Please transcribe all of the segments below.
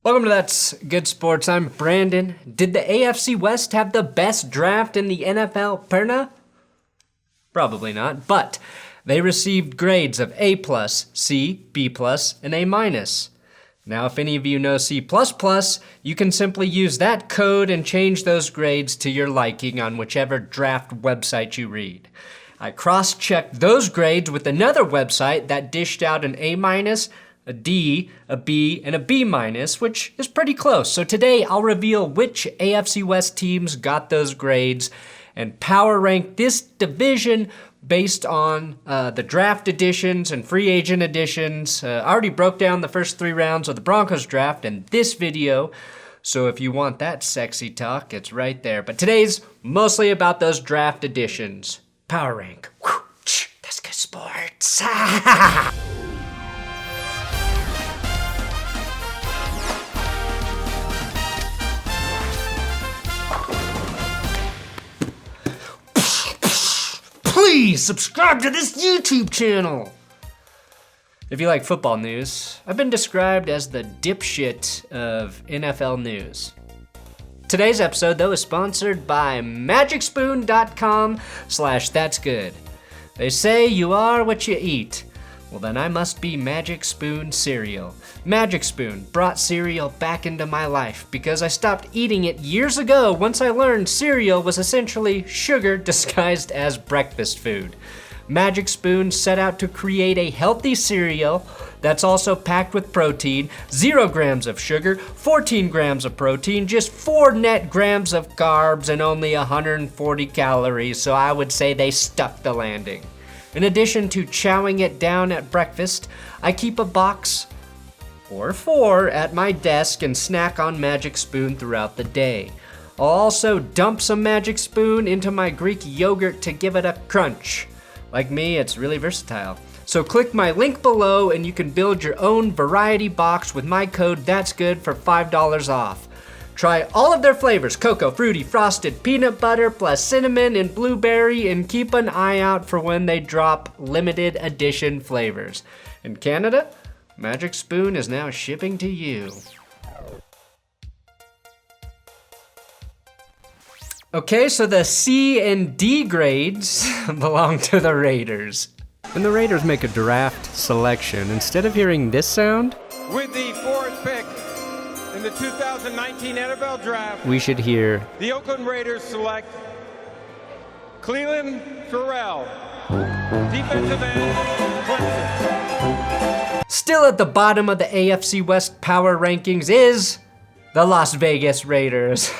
Welcome to That's Good Sports. I'm Brandon. Did the AFC West have the best draft in the NFL, Perna? Probably not, but they received grades of A+, C, B+, and A-. Now, if any of you know C++, you can simply use that code and change those grades to your liking on whichever draft website you read. I cross-checked those grades with another website that dished out an A-, a D, a B, and a B-, which is pretty close. So today I'll reveal which AFC West teams got those grades and power rank this division based on the draft editions and free agent editions. I already broke down the first 3 rounds of the Broncos draft in this video, so if you want that sexy talk, it's right there. But today's mostly about those draft editions. Power rank. Whew, that's good sports. Please subscribe to this YouTube channel! If you like football news, I've been described as the dipshit of NFL news. Today's episode, though, is sponsored by MagicSpoon.com/thatsgood. They say you are what you eat. Well, then I must be Magic Spoon cereal. Magic Spoon brought cereal back into my life because I stopped eating it years ago once I learned cereal was essentially sugar disguised as breakfast food. Magic Spoon set out to create a healthy cereal that's also packed with protein, 0 grams of sugar, 14 grams of protein, just 4 net grams of carbs, and only 140 calories, so I would say they stuck the landing. In addition to chowing it down at breakfast, I keep a box or 4 at my desk and snack on Magic Spoon throughout the day. I'll also dump some Magic Spoon into my Greek yogurt to give it a crunch. Like me, it's really versatile. So click my link below and you can build your own variety box with my code THAT'SGOOD for $5 off. Try all of their flavors, cocoa, fruity, frosted, peanut butter, plus cinnamon and blueberry, and keep an eye out for when they drop limited edition flavors. In Canada, Magic Spoon is now shipping to you. Okay, so the C and D grades belong to the Raiders. When the Raiders make a draft selection, instead of hearing this sound, with the 4th pick in the 2019 NFL Draft, we should hear, the Oakland Raiders select Clelin Ferrell, defensive end, Clemson. Still at the bottom of the AFC West power rankings is the Las Vegas Raiders.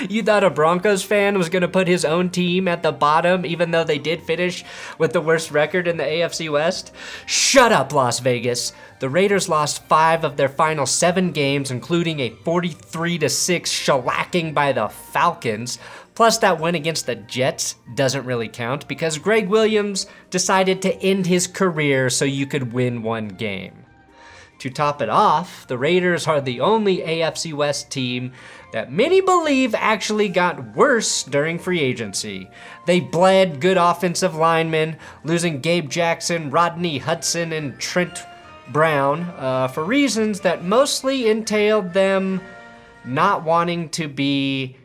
You thought a Broncos fan was gonna put his own team at the bottom even though they did finish with the worst record in the AFC West? Shut up, Las Vegas. The Raiders lost 5 of their final 7 games, including a 43-6 shellacking by the Falcons. Plus that win against the Jets doesn't really count because Greg Williams decided to end his career so you could win 1 game. To top it off, the Raiders are the only AFC West team that many believe actually got worse during free agency. They bled good offensive linemen, losing Gabe Jackson, Rodney Hudson, and Trent Brown for reasons that mostly entailed them not wanting to be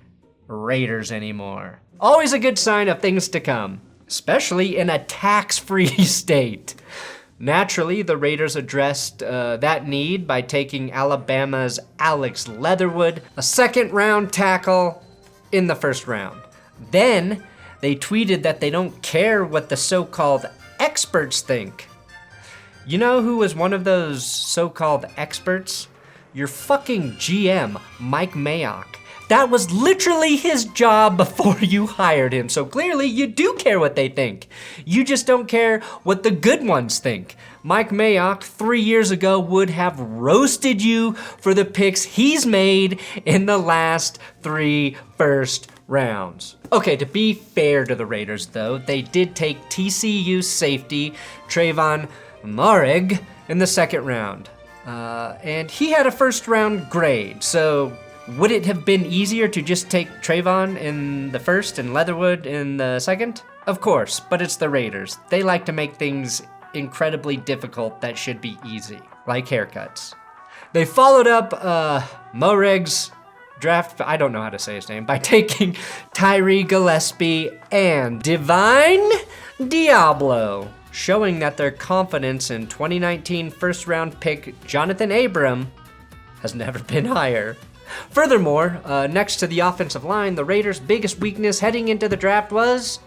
Raiders anymore. Always a good sign of things to come, especially in a tax-free state. Naturally, the Raiders addressed that need by taking Alabama's Alex Leatherwood, a 2nd-round tackle, in the 1st round. Then, they tweeted that they don't care what the so-called experts think. You know who was one of those so-called experts? Your fucking GM, Mike Mayock. That was literally his job before you hired him, so clearly you do care what they think. You just don't care what the good ones think. Mike Mayock 3 years ago would have roasted you for the picks he's made in the last 3 first rounds. Okay, to be fair to the Raiders though, they did take TCU safety Trayvon Moehrig in the 2nd round. And he had a 1st round grade, so would it have been easier to just take Trayvon in the 1st and Leatherwood in the 2nd? Of course, but it's the Raiders. They like to make things incredibly difficult that should be easy, like haircuts. They followed up Moreg's draft, I don't know how to say his name, by taking Tyree Gillespie and Divine Diablo, showing that their confidence in 2019 first-round pick Jonathan Abram has never been higher. Furthermore, next to the offensive line, the Raiders' biggest weakness heading into the draft was,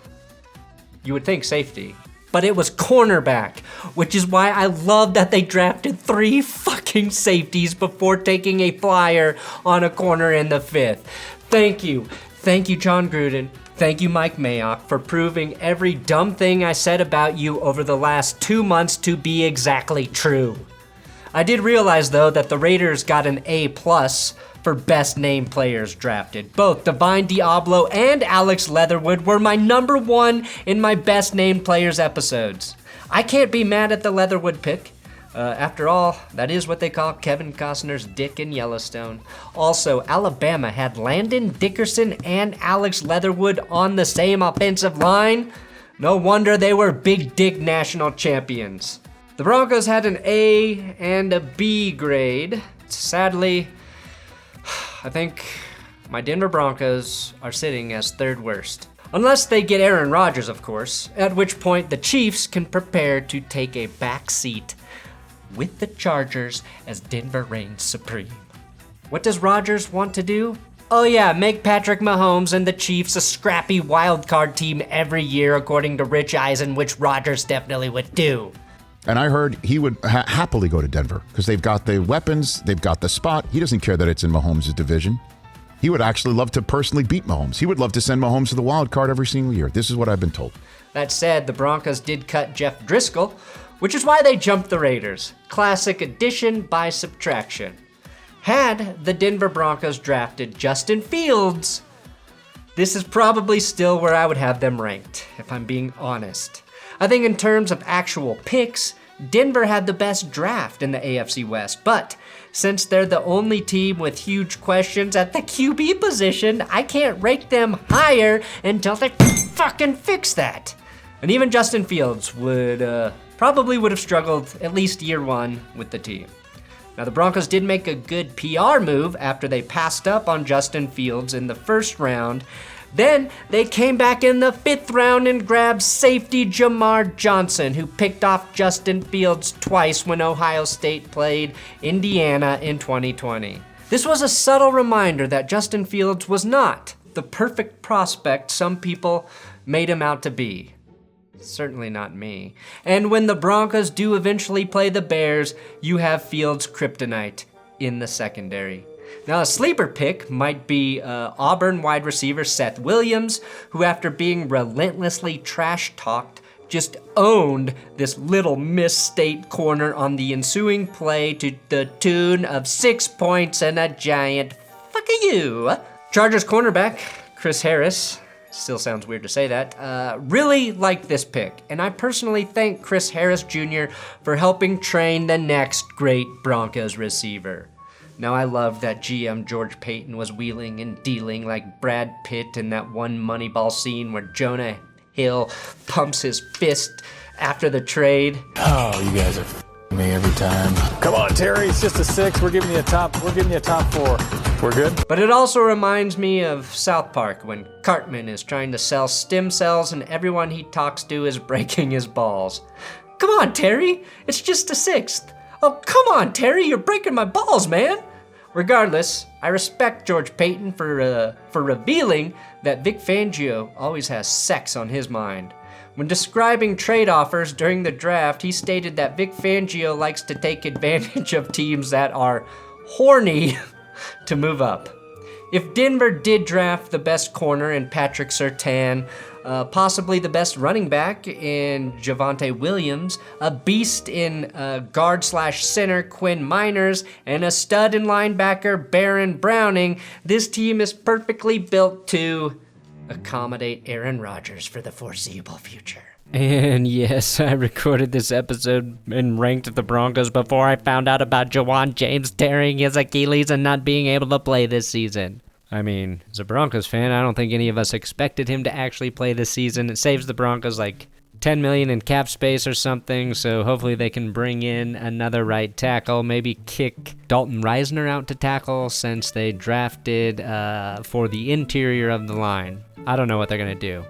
you would think, safety. But it was cornerback, which is why I love that they drafted 3 fucking safeties before taking a flyer on a corner in the 5th. Thank you. Thank you, John Gruden. Thank you, Mike Mayock, for proving every dumb thing I said about you over the last 2 months to be exactly true. I did realize, though, that the Raiders got an A+ for best named players drafted. Both Divine Diablo and Alex Leatherwood were my number 1 in my best named players episodes. I can't be mad at the Leatherwood pick. After all, that is what they call Kevin Costner's dick in Yellowstone. Also, Alabama had Landon Dickerson and Alex Leatherwood on the same offensive line. No wonder they were big dick national champions. The Broncos had an A and a B grade. Sadly, I think my Denver Broncos are sitting as 3rd worst. Unless they get Aaron Rodgers, of course, at which point the Chiefs can prepare to take a back seat with the Chargers as Denver reigns supreme. What does Rodgers want to do? Oh yeah, make Patrick Mahomes and the Chiefs a scrappy wildcard team every year according to Rich Eisen, which Rodgers definitely would do. And I heard he would happily go to Denver because they've got the weapons, they've got the spot. He doesn't care that it's in Mahomes' division. He would actually love to personally beat Mahomes. He would love to send Mahomes to the wild card every single year. This is what I've been told. That said, the Broncos did cut Jeff Driscoll, which is why they jumped the Raiders. Classic addition by subtraction. Had the Denver Broncos drafted Justin Fields, this is probably still where I would have them ranked, if I'm being honest. I think in terms of actual picks, Denver had the best draft in the AFC West, but since they're the only team with huge questions at the QB position, I can't rank them higher until they fucking fix that. And even Justin Fields would probably would have struggled at least year 1 with the team. Now the Broncos did make a good PR move after they passed up on Justin Fields in the 1st round. Then they came back in the 5th round and grabbed safety Jamar Johnson, who picked off Justin Fields twice when Ohio State played Indiana in 2020. This was a subtle reminder that Justin Fields was not the perfect prospect some people made him out to be. Certainly not me. And when the Broncos do eventually play the Bears, you have Fields' kryptonite in the secondary. Now, a sleeper pick might be Auburn wide receiver Seth Williams, who after being relentlessly trash-talked, just owned this Little Miss State corner on the ensuing play to the tune of 6 points and a giant fuck you. Chargers cornerback Chris Harris, still sounds weird to say that, really liked this pick, and I personally thank Chris Harris Jr. for helping train the next great Broncos receiver. Now, I love that GM George Payton was wheeling and dealing like Brad Pitt in that one Moneyball scene where Jonah Hill pumps his fist after the trade. Oh, you guys are me every time. Come on, Terry, it's just a 6. We're giving you a top 4. We're good? But it also reminds me of South Park when Cartman is trying to sell stem cells and everyone he talks to is breaking his balls. Come on, Terry, it's just a 6th. Oh, come on, Terry, you're breaking my balls, man. Regardless, I respect George Payton for revealing that Vic Fangio always has sex on his mind. When describing trade offers during the draft, he stated that Vic Fangio likes to take advantage of teams that are horny to move up. If Denver did draft the best corner in Patrick Surtain, possibly the best running back in Javonte Williams, a beast in guard/center Quinn Miners, and a stud in linebacker Baron Browning, this team is perfectly built to accommodate Aaron Rodgers for the foreseeable future. And yes, I recorded this episode and ranked the Broncos before I found out about Jawan James tearing his Achilles and not being able to play this season. I mean, as a Broncos fan, I don't think any of us expected him to actually play this season. It saves the Broncos like $10 million in cap space or something, so hopefully they can bring in another right tackle, maybe kick Dalton Reisner out to tackle since they drafted for the interior of the line. I don't know what they're going to do.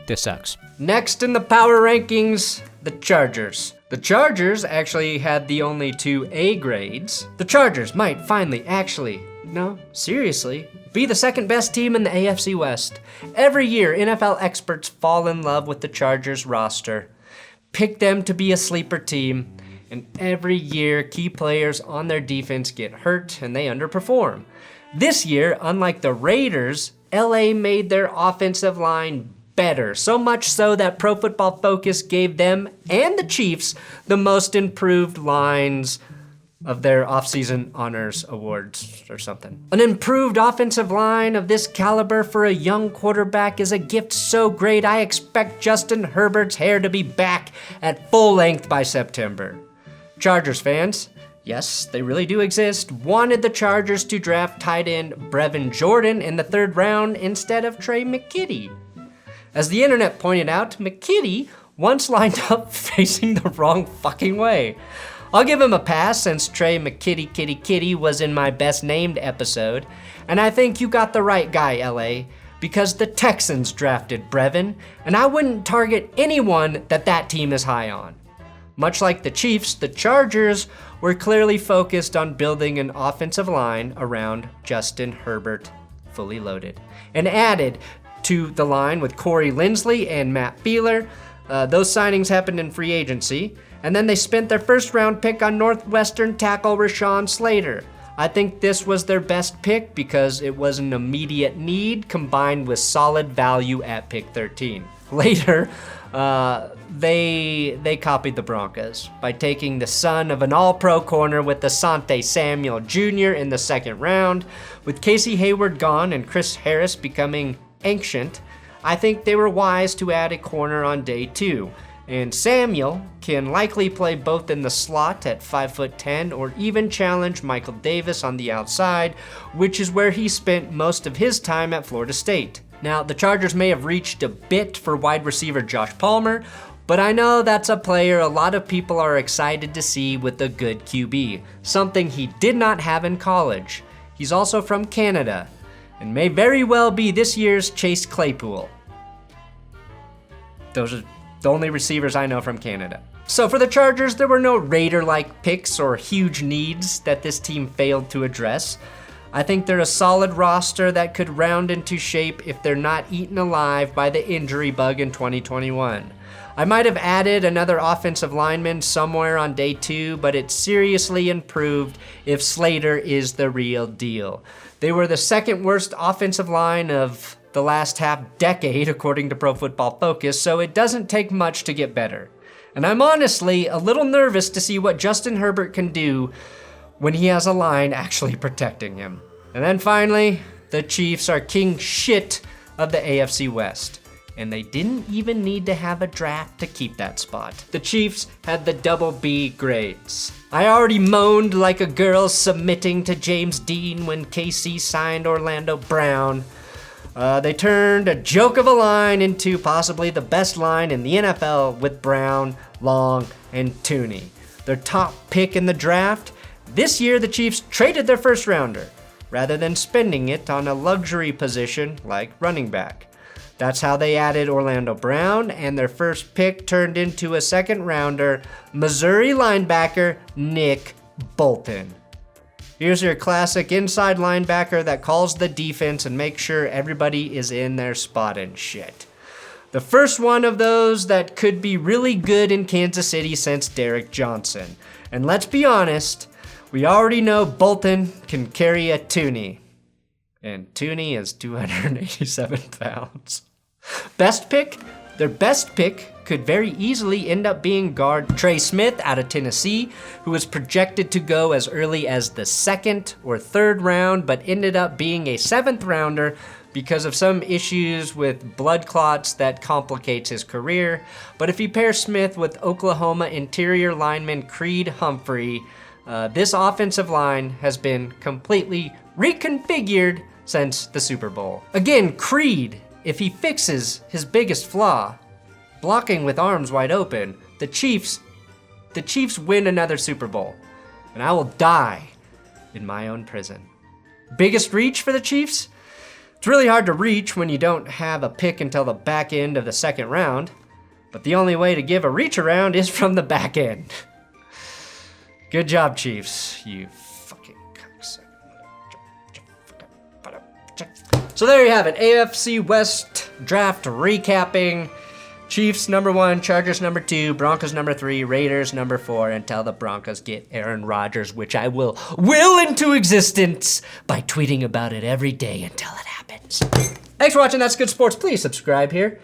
This sucks. Next in the power rankings, the Chargers. The Chargers actually had the only 2 A grades. The Chargers might finally seriously, be the second best team in the AFC West. Every year, NFL experts fall in love with the Chargers roster, pick them to be a sleeper team, and every year, key players on their defense get hurt and they underperform. This year, unlike the Raiders, LA made their offensive line better, so much so that Pro Football Focus gave them and the Chiefs the most improved lines of their offseason honors awards or something. An improved offensive line of this caliber for a young quarterback is a gift so great I expect Justin Herbert's hair to be back at full length by September. Chargers fans, yes, they really do exist, wanted the Chargers to draft tight end Brevin Jordan in the 3rd round instead of Trey McKitty. As the internet pointed out, McKitty once lined up facing the wrong fucking way. I'll give him a pass since Trey McKitty was in my best named episode, and I think you got the right guy, LA, because the Texans drafted Brevin, and I wouldn't target anyone that team is high on. Much like the Chiefs, the Chargers were clearly focused on building an offensive line around Justin Herbert, fully loaded, and added to the line with Corey Linsley and Matt Feiler. Those signings happened in free agency, and then they spent their 1st round pick on Northwestern tackle Rashawn Slater. I think this was their best pick because it was an immediate need combined with solid value at pick 13. Later, they copied the Broncos by taking the son of an all-pro corner with Asante Samuel Jr. in the 2nd round. With Casey Hayward gone and Chris Harris becoming ancient, I think they were wise to add a corner on day 2. And Samuel can likely play both in the slot at 5'10" or even challenge Michael Davis on the outside, which is where he spent most of his time at Florida State. Now, the Chargers may have reached a bit for wide receiver Josh Palmer, but I know that's a player a lot of people are excited to see with a good QB, something he did not have in college. He's also from Canada, and may very well be this year's Chase Claypool. Those are the only receivers I know from Canada. So for the Chargers, there were no Raider-like picks or huge needs that this team failed to address. I think they're a solid roster that could round into shape if they're not eaten alive by the injury bug in 2021. I might have added another offensive lineman somewhere on day 2, but it's seriously improved if Slater is the real deal. They were the 2nd worst offensive line of the last half-decade, according to Pro Football Focus, so it doesn't take much to get better. And I'm honestly a little nervous to see what Justin Herbert can do when he has a line actually protecting him. And then finally, the Chiefs are king shit of the AFC West, and they didn't even need to have a draft to keep that spot. The Chiefs had the double B grades. I already moaned like a girl submitting to James Dean when KC signed Orlando Brown. They turned a joke of a line into possibly the best line in the NFL with Brown, Long, and Tooney. Their top pick in the draft, this year the Chiefs traded their 1st rounder rather than spending it on a luxury position like running back. That's how they added Orlando Brown, and their 1st pick turned into a 2nd rounder, Missouri linebacker Nick Bolton. Here's your classic inside linebacker that calls the defense and makes sure everybody is in their spot and shit. The first one of those that could be really good in Kansas City since Derek Johnson. And let's be honest, we already know Bolton can carry a Tooney. And Tooney is 287 pounds. Best pick? Their best pick could very easily end up being guard Trey Smith out of Tennessee, who was projected to go as early as the 2nd or 3rd round, but ended up being a 7th rounder because of some issues with blood clots that complicates his career. But if you pair Smith with Oklahoma interior lineman Creed Humphrey, this offensive line has been completely reconfigured since the Super Bowl. Again, Creed, if he fixes his biggest flaw, blocking with arms wide open. The Chiefs win another Super Bowl, and I will die in my own prison. Biggest reach for the Chiefs? It's really hard to reach when you don't have a pick until the back end of the second round, but the only way to give a reach around is from the back end. Good job, Chiefs, you fucking cocksucker. So there you have it, AFC West draft recapping. Chiefs number 1, Chargers number 2, Broncos number 3, Raiders number 4, until the Broncos get Aaron Rodgers, which I will into existence by tweeting about it every day until it happens. Thanks for watching That's Good Sports. Please subscribe here.